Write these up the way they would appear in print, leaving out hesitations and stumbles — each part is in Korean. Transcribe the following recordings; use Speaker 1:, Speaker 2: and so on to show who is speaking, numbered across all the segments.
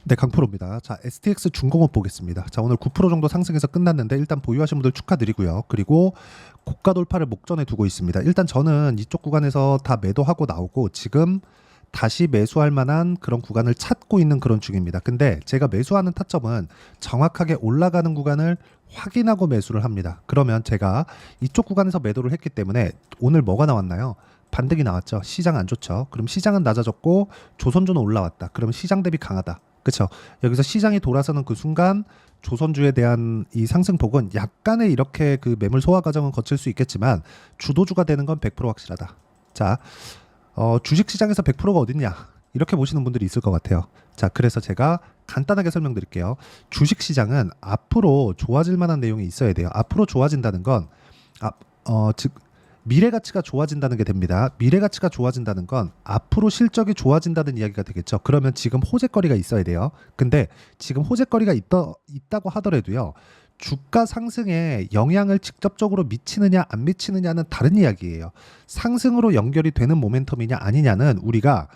Speaker 1: 네, 강프로입니다. 자, STX 중공업 보겠습니다. 자, 오늘 9% 정도 상승해서 끝났는데 일단 보유하신 분들 축하드리고요. 그리고 고가 돌파를 목전에 두고 있습니다. 일단 저는 이쪽 구간에서 다 매도하고 나오고 지금 다시 매수할 만한 그런 구간을 찾고 있는 그런 중입니다. 근데 제가 매수하는 타점은 정확하게 올라가는 구간을 확인하고 매수를 합니다. 그러면 제가 이쪽 구간에서 매도를 했기 때문에 오늘 뭐가 나왔나요? 반등이 나왔죠. 시장 안 좋죠. 그럼 시장은 낮아졌고 조선주는 올라왔다. 그러면 시장 대비 강하다. 그렇죠. 여기서 시장이 돌아서는 그 순간 조선주에 대한 이 상승폭은 약간의 이렇게 그 매물 소화 과정은 거칠 수 있겠지만 주도주가 되는 건 100% 확실하다. 자, 주식시장에서 100%가 어딨냐? 이렇게 보시는 분들이 있을 것 같아요. 자, 그래서 제가 간단하게 설명드릴게요. 주식시장은 앞으로 좋아질 만한 내용이 있어야 돼요. 앞으로 좋아진다는 건, 즉, 미래 가치가 좋아진다는 게 됩니다. 미래 가치가 좋아진다는 건 앞으로 실적이 좋아진다는 이야기가 되겠죠. 그러면 지금 호재거리가 있어야 돼요. 근데 지금 호재거리가 있다고 하더라도요. 주가 상승에 영향을 직접적으로 미치느냐 안 미치느냐는 다른 이야기예요. 상승으로 연결이 되는 모멘텀이냐 아니냐는 우리가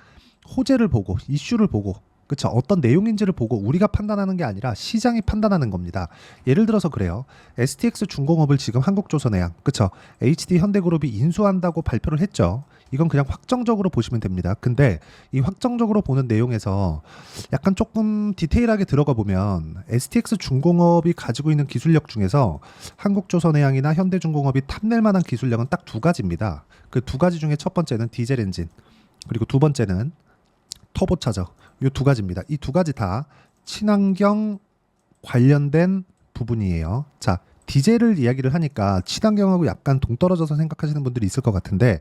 Speaker 1: 호재를 보고 이슈를 보고 그쵸 어떤 내용인지를 보고 우리가 판단하는 게 아니라 시장이 판단하는 겁니다. 예를 들어서 그래요. STX 중공업을 지금 한국조선해양 그쵸 HD 현대그룹이 인수한다고 발표를 했죠. 이건 그냥 확정적으로 보시면 됩니다. 근데 이 확정적으로 보는 내용에서 약간 조금 디테일하게 들어가 보면 STX 중공업이 가지고 있는 기술력 중에서 한국조선해양이나 현대중공업이 탐낼 만한 기술력은 딱 두 가지입니다. 그 두 가지 중에 첫 번째는 디젤 엔진 그리고 두 번째는 터보차저 이 두 가지입니다. 이 두 가지 다 친환경 관련된 부분이에요. 자, 디젤을 이야기를 하니까 친환경하고 약간 동떨어져서 생각하시는 분들이 있을 것 같은데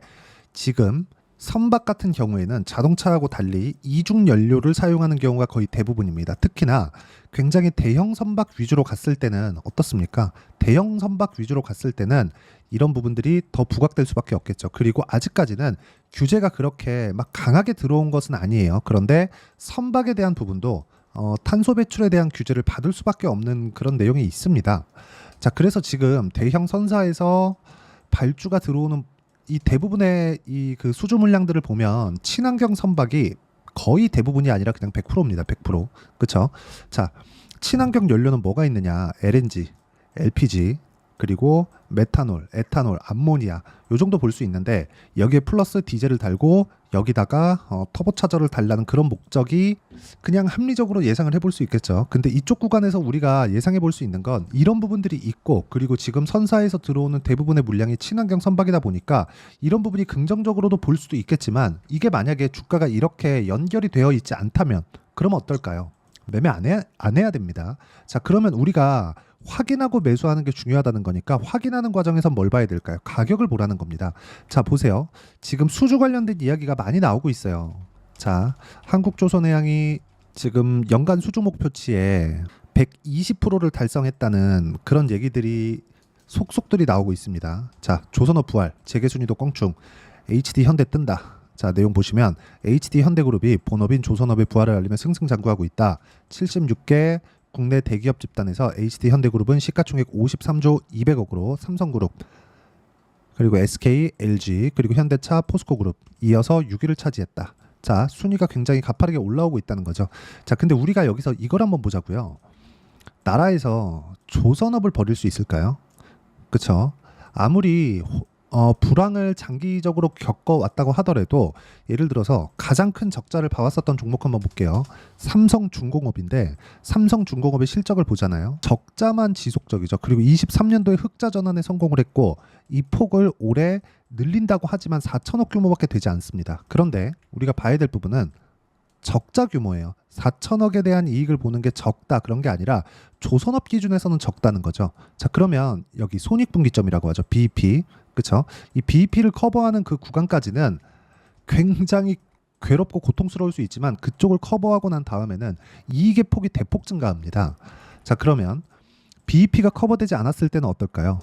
Speaker 1: 지금 선박 같은 경우에는 자동차하고 달리 이중 연료를 사용하는 경우가 거의 대부분입니다. 특히나 굉장히 대형 선박 위주로 갔을 때는 어떻습니까? 대형 선박 위주로 갔을 때는 이런 부분들이 더 부각될 수밖에 없겠죠. 그리고 아직까지는 규제가 그렇게 막 강하게 들어온 것은 아니에요. 그런데 선박에 대한 부분도 탄소 배출에 대한 규제를 받을 수밖에 없는 그런 내용이 있습니다. 자, 그래서 지금 대형 선사에서 발주가 들어오는 이 대부분의 이 그 수주 물량들을 보면 친환경 선박이 거의 대부분이 아니라 그냥 100%입니다. 100%. 그렇죠? 자, 친환경 연료는 뭐가 있느냐? LNG, LPG, 그리고 메탄올, 에탄올, 암모니아 요 정도 볼 수 있는데 여기에 플러스 디젤을 달고 여기다가 터보차저를 달라는 그런 목적이 그냥 합리적으로 예상을 해볼 수 있겠죠. 근데 이쪽 구간에서 우리가 예상해 볼 수 있는 건 이런 부분들이 있고 그리고 지금 선사에서 들어오는 대부분의 물량이 친환경 선박이다 보니까 이런 부분이 긍정적으로도 볼 수도 있겠지만 이게 만약에 주가가 이렇게 연결이 되어 있지 않다면 그러면 어떨까요? 매매 안 해야 됩니다. 자, 그러면 우리가 확인하고 매수하는 게 중요하다는 거니까 확인하는 과정에서 뭘 봐야 될까요? 가격을 보라는 겁니다. 자, 보세요. 지금 수주 관련된 이야기가 많이 나오고 있어요. 자, 한국조선해양이 지금 연간 수주 목표치에 120%를 달성했다는 그런 얘기들이 속속들이 나오고 있습니다. 자, 조선업 부활, 재계순위도 껑충, HD 현대 뜬다. 자, 내용 보시면 HD 현대그룹이 본업인 조선업의 부활을 알리며 승승장구하고 있다. 76개 국내 대기업 집단에서 HD 현대그룹은 시가총액 53조 200억으로 삼성그룹 그리고 SK, LG 그리고 현대차, 포스코그룹 이어서 6위를 차지했다. 자, 순위가 굉장히 가파르게 올라오고 있다는 거죠. 자, 근데 우리가 여기서 이걸 한번 보자고요. 나라에서 조선업을 버릴 수 있을까요? 그렇죠? 아무리 불황을 장기적으로 겪어왔다고 하더라도 예를 들어서 가장 큰 적자를 봐왔었던 종목 한번 볼게요. 삼성중공업인데 삼성중공업의 실적을 보잖아요. 적자만 지속적이죠. 그리고 23년도에 흑자 전환에 성공을 했고 이 폭을 올해 늘린다고 하지만 4천억 규모밖에 되지 않습니다. 그런데 우리가 봐야 될 부분은 적자 규모예요. 4천억에 대한 이익을 보는 게 적다 그런 게 아니라 조선업 기준에서는 적다는 거죠. 자, 그러면 여기 손익분기점이라고 하죠. BEP. 그렇죠? 이 BEP를 커버하는 그 구간까지는 굉장히 괴롭고 고통스러울 수 있지만 그쪽을 커버하고 난 다음에는 이익의 폭이 대폭 증가합니다. 자, 그러면 BEP가 커버되지 않았을 때는 어떨까요?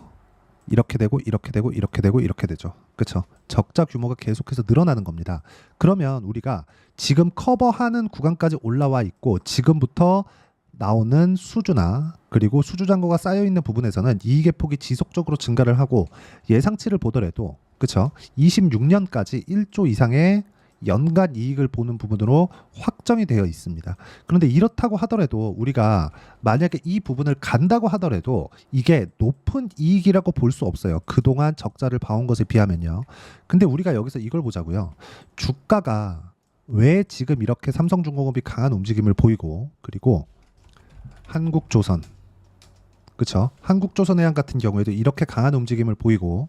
Speaker 1: 이렇게 되고 이렇게 되고 이렇게 되고 이렇게 되죠. 그렇죠? 적자 규모가 계속해서 늘어나는 겁니다. 그러면 우리가 지금 커버하는 구간까지 올라와 있고 지금부터 나오는 수주나 그리고 수주 잔고가 쌓여 있는 부분에서는 이익의 폭이 지속적으로 증가를 하고 예상치를 보더라도 그렇죠? 26년까지 1조 이상의 연간 이익을 보는 부분으로 확정이 되어 있습니다. 그런데 이렇다고 하더라도 우리가 만약에 이 부분을 간다고 하더라도 이게 높은 이익이라고 볼 수 없어요. 그동안 적자를 봐온 것에 비하면요. 근데 우리가 여기서 이걸 보자고요. 주가가 왜 지금 이렇게 삼성중공업이 강한 움직임을 보이고, 그리고 한국조선, 그쵸? 한국조선해양 같은 경우에도 이렇게 강한 움직임을 보이고,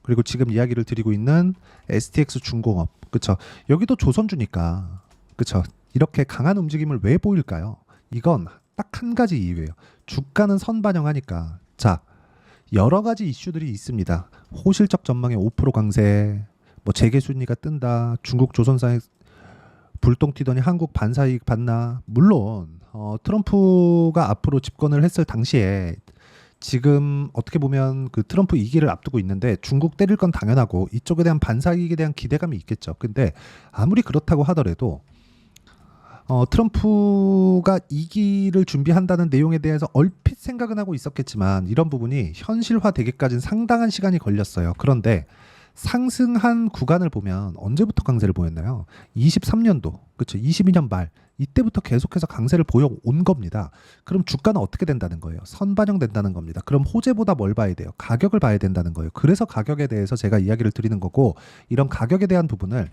Speaker 1: 그리고 지금 이야기를 드리고 있는 STX 중공업, 그쵸? 여기도 조선주니까, 그쵸? 이렇게 강한 움직임을 왜 보일까요? 이건 딱 한 가지 이유예요. 주가는 선반영하니까. 자, 여러 가지 이슈들이 있습니다. 호실적 전망의 5% 강세, 뭐 재계 순위가 뜬다, 중국 조선사에 불똥 튀더니 한국 반사이익 받나. 물론 트럼프가 앞으로 집권을 했을 당시에 지금 어떻게 보면 그 트럼프 2기를 앞두고 있는데 중국 때릴 건 당연하고 이쪽에 대한 반사이익에 대한 기대감이 있겠죠. 근데 아무리 그렇다고 하더라도 트럼프가 2기를 준비한다는 내용에 대해서 얼핏 생각은 하고 있었겠지만 이런 부분이 현실화되기까지는 상당한 시간이 걸렸어요. 그런데 상승한 구간을 보면 언제부터 강세를 보였나요? 23년도, 그렇죠? 22년 말 이때부터 계속해서 강세를 보여온 겁니다. 그럼 주가는 어떻게 된다는 거예요? 선반영된다는 겁니다. 그럼 호재보다 뭘 봐야 돼요? 가격을 봐야 된다는 거예요. 그래서 가격에 대해서 제가 이야기를 드리는 거고, 이런 가격에 대한 부분을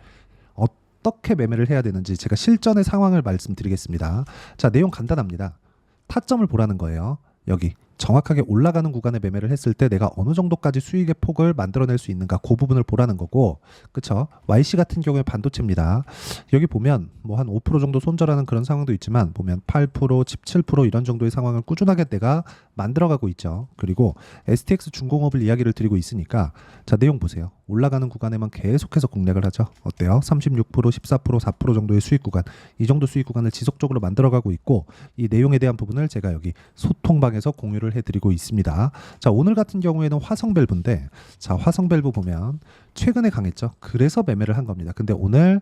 Speaker 1: 어떻게 매매를 해야 되는지 제가 실전의 상황을 말씀드리겠습니다. 자, 내용 간단합니다. 타점을 보라는 거예요. 여기 정확하게 올라가는 구간에 매매를 했을 때 내가 어느 정도까지 수익의 폭을 만들어낼 수 있는가, 그 부분을 보라는 거고, 그쵸? YC 같은 경우에 반도체입니다. 여기 보면 뭐 한 5% 정도 손절하는 그런 상황도 있지만 보면 8%, 17% 이런 정도의 상황을 꾸준하게 내가 만들어가고 있죠. 그리고 STX 중공업을 이야기를 드리고 있으니까 자, 내용 보세요. 올라가는 구간에만 계속해서 공략을 하죠. 어때요? 36%, 14%, 4% 정도의 수익 구간, 이 정도 수익 구간을 지속적으로 만들어가고 있고, 이 내용에 대한 부분을 제가 여기 소통방에서 공유를 해드리고 있습니다. 자, 오늘 같은 경우에는 화성밸브인데, 자, 화성밸브 보면 최근에 강했죠. 그래서 매매를 한 겁니다. 근데 오늘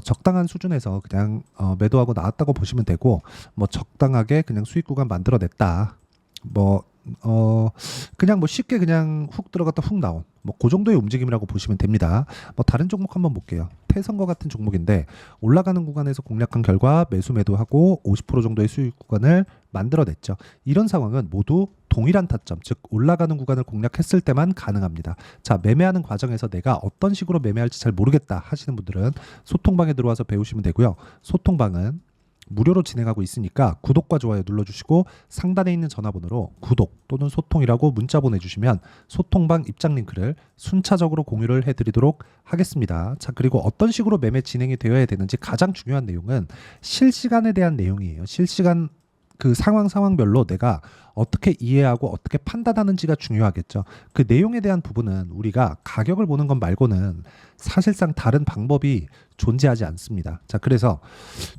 Speaker 1: 적당한 수준에서 그냥 매도하고 나왔다고 보시면 되고, 뭐 적당하게 그냥 수익 구간 만들어냈다. 뭐 그냥 뭐 쉽게 그냥 훅 들어갔다 훅 나온 뭐 그 정도의 움직임이라고 보시면 됩니다. 뭐 다른 종목 한번 볼게요. 태성과 같은 종목인데 올라가는 구간에서 공략한 결과 매수 매도하고 50% 정도의 수익 구간을 만들어냈죠. 이런 상황은 모두 동일한 타점, 즉 올라가는 구간을 공략했을 때만 가능합니다. 자, 매매하는 과정에서 내가 어떤 식으로 매매할지 잘 모르겠다 하시는 분들은 소통방에 들어와서 배우시면 되고요. 소통방은 무료로 진행하고 있으니까 구독과 좋아요 눌러주시고 상단에 있는 전화번호로 구독 또는 소통이라고 문자 보내주시면 소통방 입장 링크를 순차적으로 공유를 해드리도록 하겠습니다. 자, 그리고 어떤 식으로 매매 진행이 되어야 되는지 가장 중요한 내용은 실시간에 대한 내용이에요. 실시간 그 상황별로 내가 어떻게 이해하고 어떻게 판단하는지가 중요하겠죠. 그 내용에 대한 부분은 우리가 가격을 보는 것 말고는 사실상 다른 방법이 존재하지 않습니다. 자, 그래서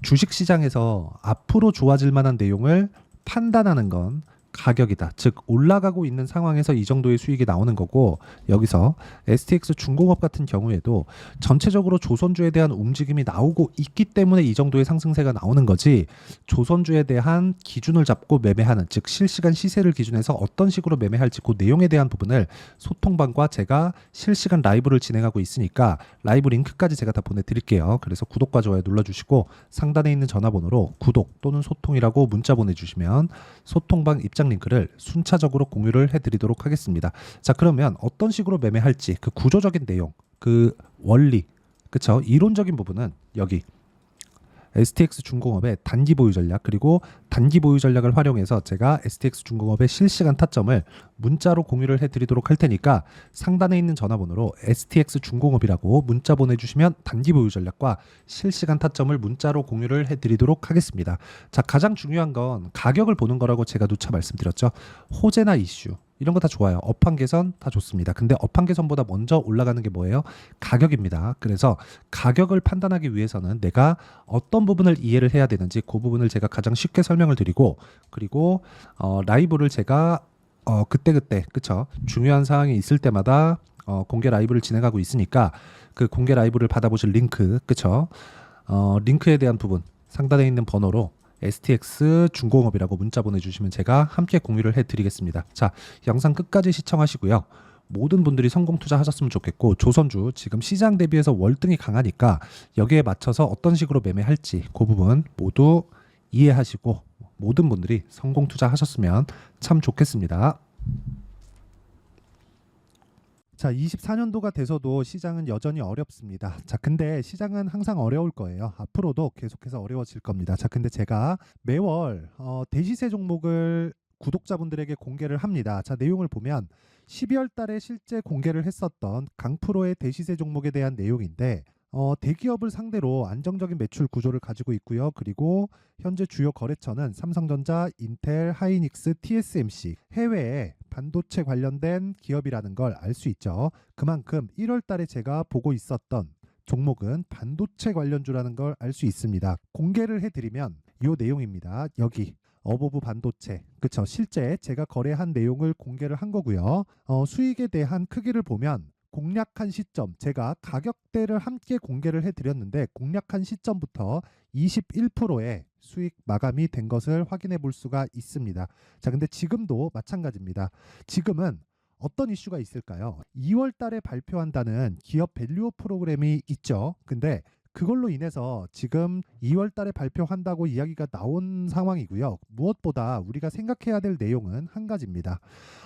Speaker 1: 주식시장에서 앞으로 좋아질 만한 내용을 판단하는 건 가격이다. 즉 올라가고 있는 상황에서 이 정도의 수익이 나오는 거고, 여기서 STX 중공업 같은 경우에도 전체적으로 조선주에 대한 움직임이 나오고 있기 때문에 이 정도의 상승세가 나오는 거지, 조선주에 대한 기준을 잡고 매매하는, 즉 실시간 시세를 기준해서 어떤 식으로 매매할지 그 내용에 대한 부분을 소통방과 제가 실시간 라이브를 진행하고 있으니까 라이브 링크까지 제가 다 보내드릴게요. 그래서 구독과 좋아요 눌러주시고 상단에 있는 전화번호로 구독 또는 소통이라고 문자 보내주시면 소통방 입장 링크를 순차적으로 공유를 해드리도록 하겠습니다. 자, 그러면 어떤 식으로 매매할지 그 구조적인 내용, 그 원리, 그쵸? 이론적인 부분은 여기 STX 중공업의 단기 보유 전략, 그리고 단기 보유 전략을 활용해서 제가 STX 중공업의 실시간 타점을 문자로 공유를 해드리도록 할 테니까 상단에 있는 전화번호로 STX 중공업이라고 문자 보내주시면 단기 보유 전략과 실시간 타점을 문자로 공유를 해드리도록 하겠습니다. 자, 가장 중요한 건 가격을 보는 거라고 제가 누차 말씀드렸죠. 호재나 이슈 이런 거 다 좋아요. 업황 개선 다 좋습니다. 근데 업황 개선보다 먼저 올라가는 게 뭐예요? 가격입니다. 그래서 가격을 판단하기 위해서는 내가 어떤 부분을 이해를 해야 되는지 그 부분을 제가 가장 쉽게 설명을 드리고, 그리고 라이브를 제가 그때그때 그쵸? 중요한 사항이 있을 때마다 공개 라이브를 진행하고 있으니까 그 공개 라이브를 받아보실 링크, 그쵸? 링크에 대한 부분 상단에 있는 번호로 STX 중공업이라고 문자 보내주시면 제가 함께 공유를 해드리겠습니다. 자, 영상 끝까지 시청하시고요. 모든 분들이 성공 투자하셨으면 좋겠고, 조선주 지금 시장 대비해서 월등히 강하니까 여기에 맞춰서 어떤 식으로 매매할지 그 부분 모두 이해하시고 모든 분들이 성공 투자하셨으면 참 좋겠습니다. 자, 24년도가 돼서도 시장은 여전히 어렵습니다. 자, 근데 시장은 항상 어려울 거예요. 앞으로도 계속해서 어려워질 겁니다. 자, 근데 제가 매월 대시세 종목을 구독자분들에게 공개를 합니다. 자, 내용을 보면 12월 달에 실제 공개를 했었던 강프로의 대시세 종목에 대한 내용인데, 대기업을 상대로 안정적인 매출 구조를 가지고 있고요. 그리고 현재 주요 거래처는 삼성전자, 인텔, 하이닉스, TSMC, 해외에 반도체 관련된 기업이라는 걸 알 수 있죠. 그만큼 1월 달에 제가 보고 있었던 종목은 반도체 관련주라는 걸 알 수 있습니다. 공개를 해드리면 이 내용입니다. 여기 어버브 반도체, 그쵸? 실제 제가 거래한 내용을 공개를 한 거고요. 수익에 대한 크기를 보면 공략한 시점, 제가 가격대를 함께 공개를 해드렸는데 공략한 시점부터 21%의 수익 마감이 된 것을 확인해 볼 수가 있습니다. 자, 근데 지금도 마찬가지입니다. 지금은 어떤 이슈가 있을까요? 2월 달에 발표한다는 기업 밸류업 프로그램이 있죠. 근데 그걸로 인해서 지금 2월 달에 발표한다고 이야기가 나온 상황이고요. 무엇보다 우리가 생각해야 될 내용은 한 가지입니다.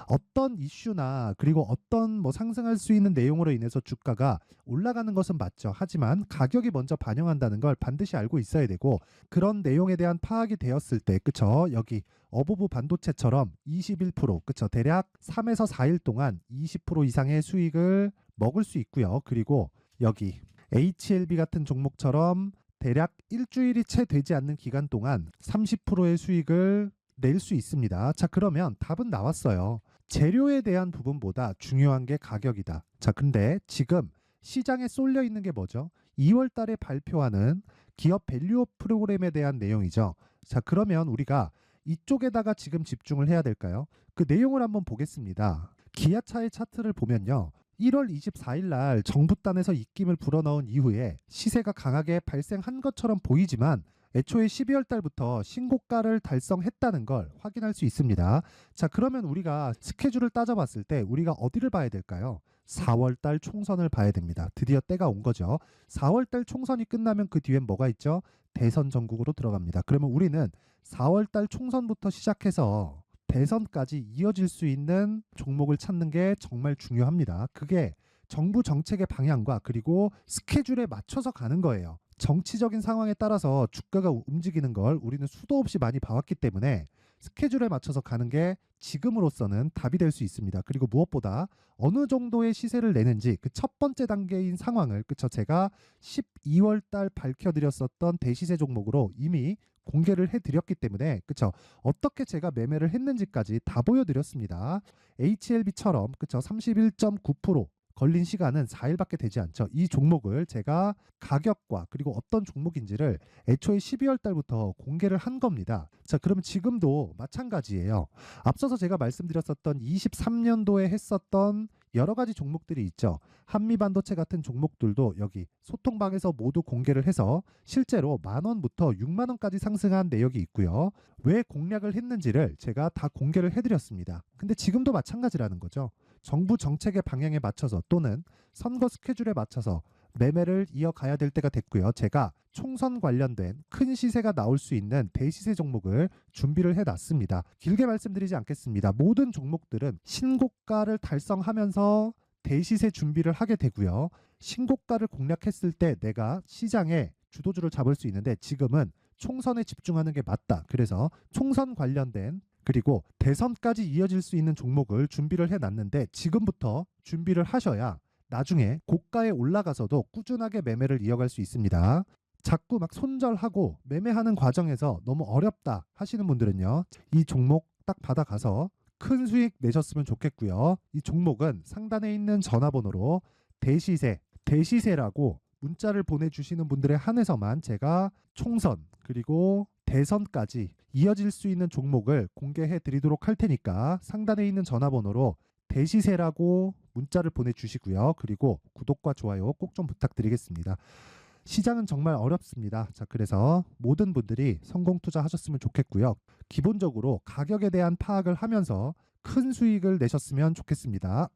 Speaker 1: 어떤 이슈나 그리고 어떤 뭐 상승할 수 있는 내용으로 인해서 주가가 올라가는 것은 맞죠. 하지만 가격이 먼저 반영한다는 걸 반드시 알고 있어야 되고, 그런 내용에 대한 파악이 되었을 때, 그쵸? 여기 어부부 반도체처럼 21%, 그쵸? 대략 3에서 4일 동안 20% 이상의 수익을 먹을 수 있고요. 그리고 여기 HLB 같은 종목처럼 대략 일주일이 채 되지 않는 기간 동안 30%의 수익을 낼 수 있습니다. 자, 그러면 답은 나왔어요. 재료에 대한 부분보다 중요한 게 가격이다. 자, 근데 지금 시장에 쏠려 있는 게 뭐죠? 2월 달에 발표하는 기업 밸류업 프로그램에 대한 내용이죠. 자, 그러면 우리가 이쪽에다가 지금 집중을 해야 될까요? 그 내용을 한번 보겠습니다. 기아차의 차트를 보면요. 1월 24일 날 정부단에서 입김을 불어넣은 이후에 시세가 강하게 발생한 것처럼 보이지만 애초에 12월 달부터 신고가를 달성했다는 걸 확인할 수 있습니다. 자, 그러면 우리가 스케줄을 따져봤을 때 우리가 어디를 봐야 될까요? 4월 달 총선을 봐야 됩니다. 드디어 때가 온 거죠. 4월 달 총선이 끝나면 그 뒤엔 뭐가 있죠? 대선 전국으로 들어갑니다. 그러면 우리는 4월 달 총선부터 시작해서 대선까지 이어질 수 있는 종목을 찾는 게 정말 중요합니다. 그게 정부 정책의 방향과 그리고 스케줄에 맞춰서 가는 거예요. 정치적인 상황에 따라서 주가가 움직이는 걸 우리는 수도 없이 많이 봐왔기 때문에 스케줄에 맞춰서 가는 게 지금으로서는 답이 될 수 있습니다. 그리고 무엇보다 어느 정도의 시세를 내는지 그 첫 번째 단계인 상황을, 그쵸? 제가 12월 달 밝혀드렸었던 대시세 종목으로 이미 공개를 해드렸기 때문에, 그쵸? 어떻게 제가 매매를 했는지까지 다 보여드렸습니다. HLB처럼, 그쵸? 31.9% 걸린 시간은 4일밖에 되지 않죠. 이 종목을 제가 가격과 그리고 어떤 종목인지를 애초에 12월 달부터 공개를 한 겁니다. 자, 그러면 지금도 마찬가지예요. 앞서서 제가 말씀드렸었던 23년도에 했었던 여러 가지 종목들이 있죠. 한미반도체 같은 종목들도 여기 소통방에서 모두 공개를 해서 실제로 10,000원부터 60,000원까지 상승한 내역이 있고요. 왜 공략을 했는지를 제가 다 공개를 해드렸습니다. 근데 지금도 마찬가지라는 거죠. 정부 정책의 방향에 맞춰서 또는 선거 스케줄에 맞춰서 매매를 이어가야 될 때가 됐고요. 제가 총선 관련된 큰 시세가 나올 수 있는 대시세 종목을 준비를 해놨습니다. 길게 말씀드리지 않겠습니다. 모든 종목들은 신고가를 달성하면서 대시세 준비를 하게 되고요. 신고가를 공략했을 때 내가 시장에 주도주를 잡을 수 있는데 지금은 총선에 집중하는 게 맞다. 그래서 총선 관련된 그리고 대선까지 이어질 수 있는 종목을 준비를 해놨는데 지금부터 준비를 하셔야 나중에 고가에 올라가서도 꾸준하게 매매를 이어갈 수 있습니다. 자꾸 막 손절하고 매매하는 과정에서 너무 어렵다 하시는 분들은요. 이 종목 딱 받아가서 큰 수익 내셨으면 좋겠고요. 이 종목은 상단에 있는 전화번호로 대시세라고 문자를 보내주시는 분들에 한해서만 제가 총선 그리고 대선까지 이어질 수 있는 종목을 공개해 드리도록 할 테니까 상단에 있는 전화번호로 대시세라고 문자를 보내주시고요. 그리고 구독과 좋아요 꼭 좀 부탁드리겠습니다. 시장은 정말 어렵습니다. 자, 그래서 모든 분들이 성공 투자하셨으면 좋겠고요. 기본적으로 가격에 대한 파악을 하면서 큰 수익을 내셨으면 좋겠습니다.